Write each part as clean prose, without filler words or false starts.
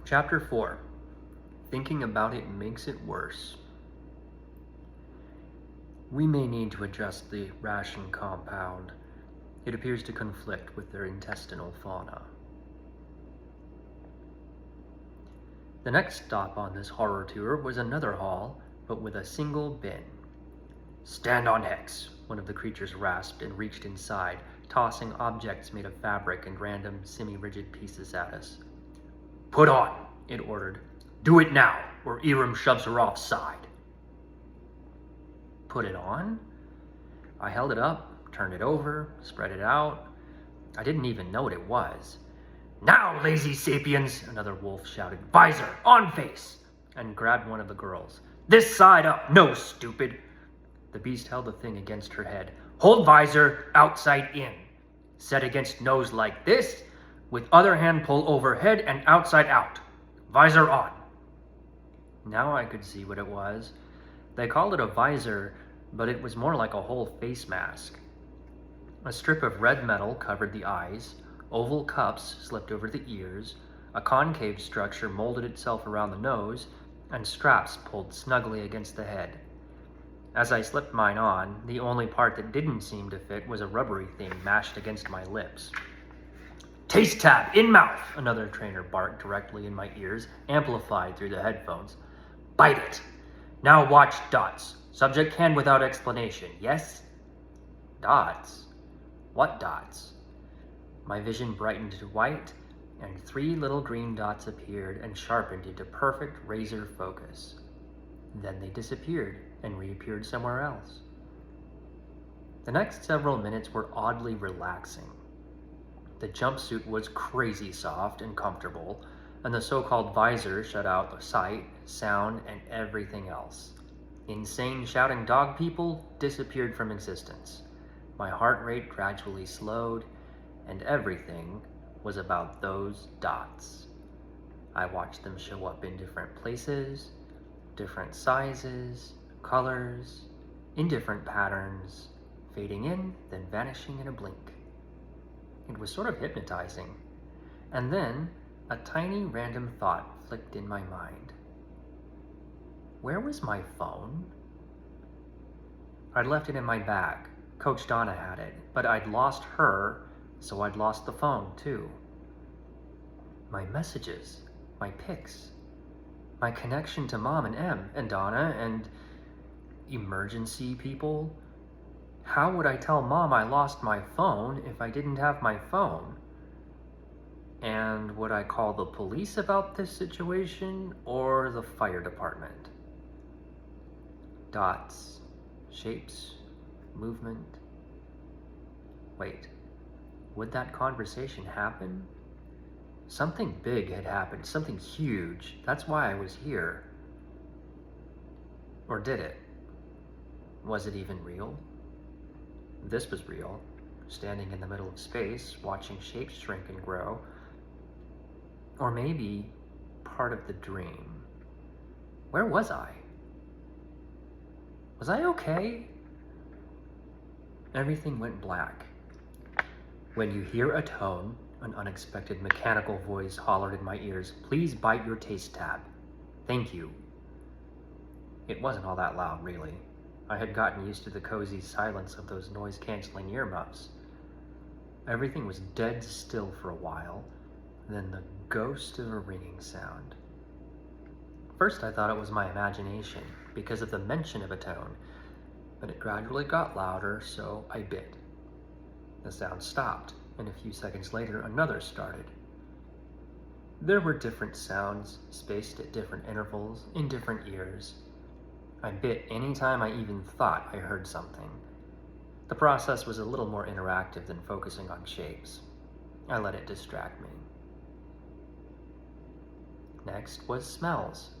Chapter 4. Thinking about it makes it worse. We may need to adjust the ration compound. It appears to conflict with their intestinal fauna. The next stop on this horror tour was another hall, but with a single bin. "Stand on hex," one of the creatures rasped and reached inside, tossing objects made of fabric and random semi-rigid pieces at us. "Put on," it ordered. "Do it now, or Eram shoves her offside." Put it on? I held it up, turned it over, spread it out. I didn't even know what it was. "Now, lazy sapiens," another wolf shouted. "Visor, on face," and grabbed one of the girls. "This side up, no, stupid." The beast held the thing against her head. "Hold visor, outside in. Set against nose like this, with other hand pull overhead and outside out. Visor on." Now I could see what it was. They called it a visor, but it was more like a whole face mask. A strip of red metal covered the eyes, oval cups slipped over the ears, a concave structure molded itself around the nose, and straps pulled snugly against the head. As I slipped mine on, the only part that didn't seem to fit was a rubbery thing mashed against my lips. "Taste tab, in mouth," another trainer barked directly in my ears, amplified through the headphones. "Bite it. Now watch dots. Subject hand without explanation, yes?" Dots? What dots? My vision brightened to white, and 3 little green dots appeared and sharpened into perfect razor focus. Then they disappeared and reappeared somewhere else. The next several minutes were oddly relaxing. The jumpsuit was crazy soft and comfortable, and the so-called visor shut out the sight, sound, and everything else. Insane shouting dog people disappeared from existence. My heart rate gradually slowed, and everything was about those dots. I watched them show up in different places, different sizes, colors, in different patterns, fading in, then vanishing in a blink. It was sort of hypnotizing. And then a tiny random thought flicked in my mind. Where was my phone? I'd left it in my bag. Coach Donna had it, but I'd lost her, so I'd lost the phone too. My messages, my pics, my connection to Mom and Em and Donna and emergency people. How would I tell Mom I lost my phone if I didn't have my phone? And would I call the police about this situation or the fire department? Dots, shapes, movement. Wait, would that conversation happen? Something big had happened, something huge. That's why I was here. Or did it? Was it even real? This was real, standing in the middle of space, watching shapes shrink and grow. Or maybe part of the dream. Where was I? Was I okay? Everything went black. When you hear a tone, an unexpected mechanical voice hollered in my ears, "Please bite your taste tab. Thank you." It wasn't all that loud, really. I had gotten used to the cozy silence of those noise-canceling earmuffs. Everything was dead still for a while, then the ghost of a ringing sound. First I thought it was my imagination, because of the mention of a tone, but it gradually got louder, so I bit. The sound stopped, and a few seconds later another started. There were different sounds, spaced at different intervals, in different ears. I bit any time I even thought I heard something. The process was a little more interactive than focusing on shapes. I let it distract me. Next was smells.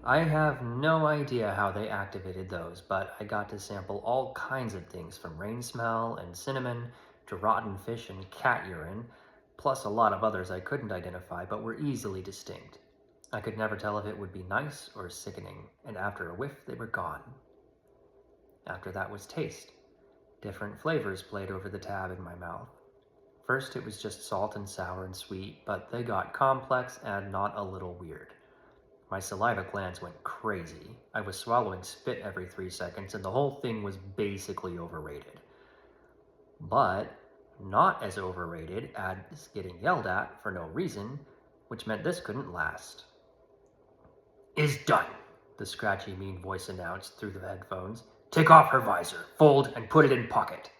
I have no idea how they activated those, but I got to sample all kinds of things from rain smell and cinnamon to rotten fish and cat urine, plus a lot of others I couldn't identify but were easily distinct. I could never tell if it would be nice or sickening, and after a whiff they were gone. After that was taste. Different flavors played over the tab in my mouth. First, it was just salt and sour and sweet, but they got complex and not a little weird. My saliva glands went crazy. I was swallowing spit every 3 seconds, and the whole thing was basically overrated. But not as overrated as getting yelled at for no reason, which meant this couldn't last. "Is done," the scratchy, mean voice announced through the headphones. "Take off her visor, fold, and put it in pocket."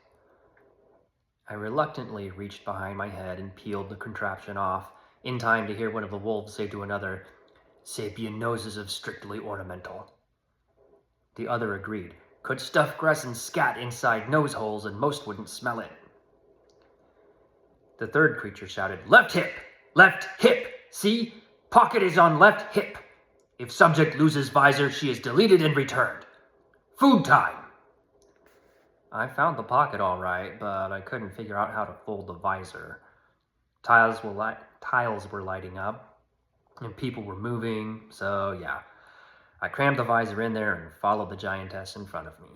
I reluctantly reached behind my head and peeled the contraption off, in time to hear one of the wolves say to another, "Sapien noses of strictly ornamental." The other agreed. "Could stuff grass and scat inside nose holes and most wouldn't smell it." The third creature shouted, "Left hip! Left hip! See? Pocket is on left hip. If subject loses visor, she is deleted and returned. Food time!" I found the pocket all right, but I couldn't figure out how to fold the visor. Tiles were lighting up, and people were moving, so yeah. I crammed the visor in there and followed the giantess in front of me.